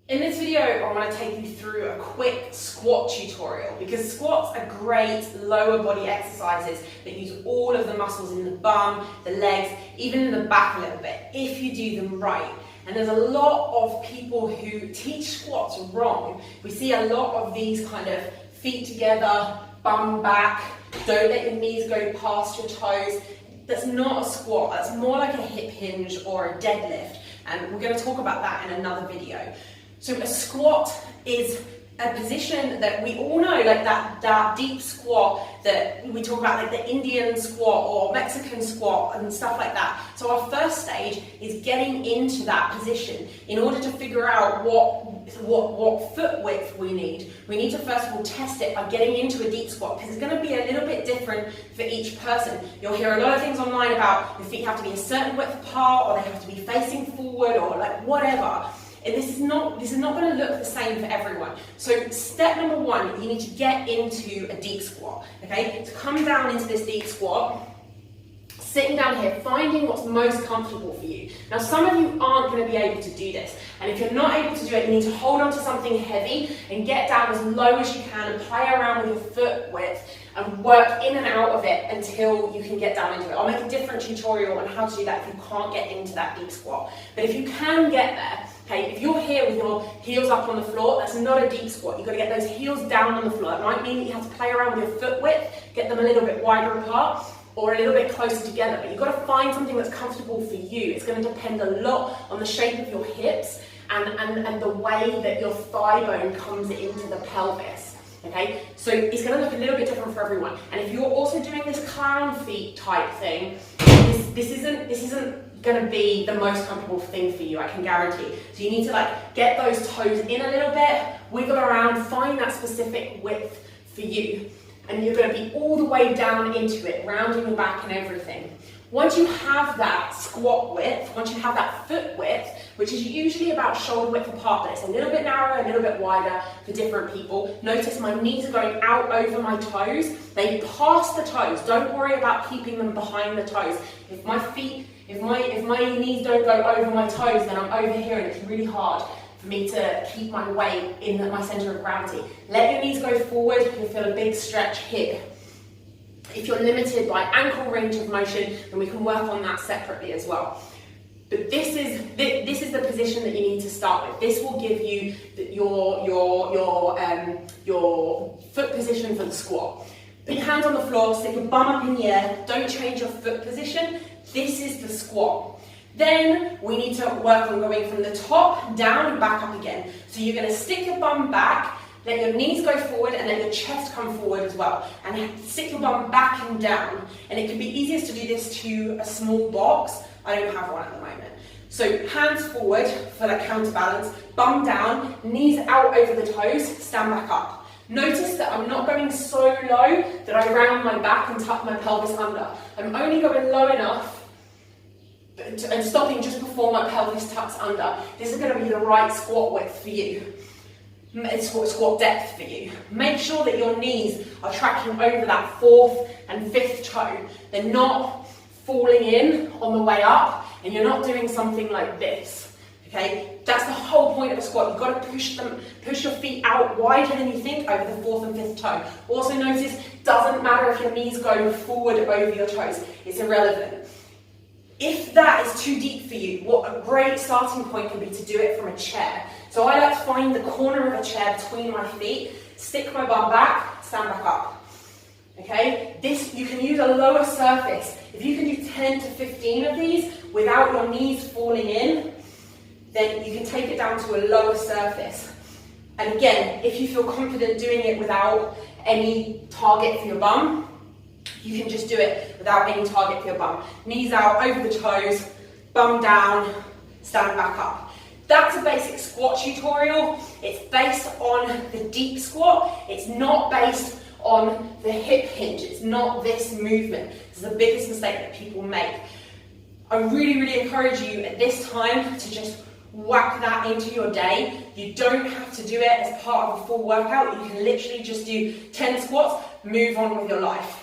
In this video, I want to take you through a quick squat tutorial because squats are great lower body exercises that use all of the muscles in the bum, the legs, even in the back a little bit, if you do them right. And there's a lot of people who teach squats wrong. We see a lot of these kind of feet together, bum back, don't let your knees go past your toes. That's not a squat, that's more like a hip hinge or a deadlift. And we're going to talk about that in another video. So a squat is a position that we all know, like that deep squat that we talk about, like the Indian squat or Mexican squat and stuff like that. So our first stage is getting into that position in order to figure out what foot width we need. We need to first of all test it by getting into a deep squat because it's going to be a little bit different for each person. You'll hear a lot of things online about your feet have to be a certain width apart or they have to be facing forward or like whatever. And this is not going to look the same for everyone. So step number one, you need to get into a deep squat. Okay, to come down into this deep squat, sitting down here, finding what's most comfortable for you. Now, some of you aren't going to be able to do this, and if you're not able to do it, you need to hold on to something heavy and get down as low as you can and play around with your foot width and work in and out of it until you can get down into it. I'll make a different tutorial on how to do that if you can't get into that deep squat. But if you can get there, okay, if you're here with your heels up on the floor, that's not a deep squat. You've got to get those heels down on the floor. It might mean that you have to play around with your foot width, get them a little bit wider apart or a little bit closer together. But you've got to find something that's comfortable for you. It's going to depend a lot on the shape of your hips and the way that your thigh bone comes into the pelvis. Okay, so it's going to look a little bit different for everyone. And if you're also doing this clown feet type thing, this isn't going to be the most comfortable thing for you, I can guarantee. So you need to like get those toes in a little bit, wiggle around, find that specific width for you. And you're going to be all the way down into it, rounding your back and everything. Once you have that squat width, once you have that foot width, which is usually about shoulder width apart, but it's a little bit narrower, a little bit wider for different people. Notice my knees are going out over my toes. They pass the toes. Don't worry about keeping them behind the toes. If my knees don't go over my toes, then I'm over here and it's really hard for me to keep my weight in my center of gravity. Let your knees go forward, you'll feel a big stretch here. If you're limited by ankle range of motion, then we can work on that separately as well. But this is the position that you need to start with. This will give you your foot position for the squat. Put your hands on the floor, stick your bum up in the air, don't change your foot position. This is the squat. Then we need to work on going from the top down and back up again. So you're going to stick your bum back, let your knees go forward and let your chest come forward as well. And stick your bum back and down. And it can be easiest to do this to a small box. I don't have one at the moment. So hands forward for that counterbalance, bum down, knees out over the toes, stand back up. Notice that I'm not going so low that I round my back and tuck my pelvis under. I'm only going low enough and stopping just before my pelvis tucks under. This is going to be the right squat width for you. It's squat depth for you. Make sure that your knees are tracking over that fourth and fifth toe. They're not falling in on the way up and you're not doing something like this. Okay, that's the whole point of a squat. You've got to push your feet out wider than you think over the fourth and fifth toe. Also notice, doesn't matter if your knees go forward over your toes. It's irrelevant. If that is too deep for you, what a great starting point can be to do it from a chair. So I like to find the corner of a chair between my feet, stick my bum back, stand back up. Okay, you can use a lower surface. If you can do 10 to 15 of these without your knees falling in, then you can take it down to a lower surface. And again, if you feel confident doing it without any target for your bum, you can just do it without any target for your bum. Knees out over the toes, bum down, stand back up. That's a basic squat tutorial. It's based on the deep squat. It's not based on the hip hinge. It's not this movement. This is the biggest mistake that people make. I really, really encourage you at this time to just whack that into your day. You don't have to do it as part of a full workout. You can literally just do 10 squats, move on with your life.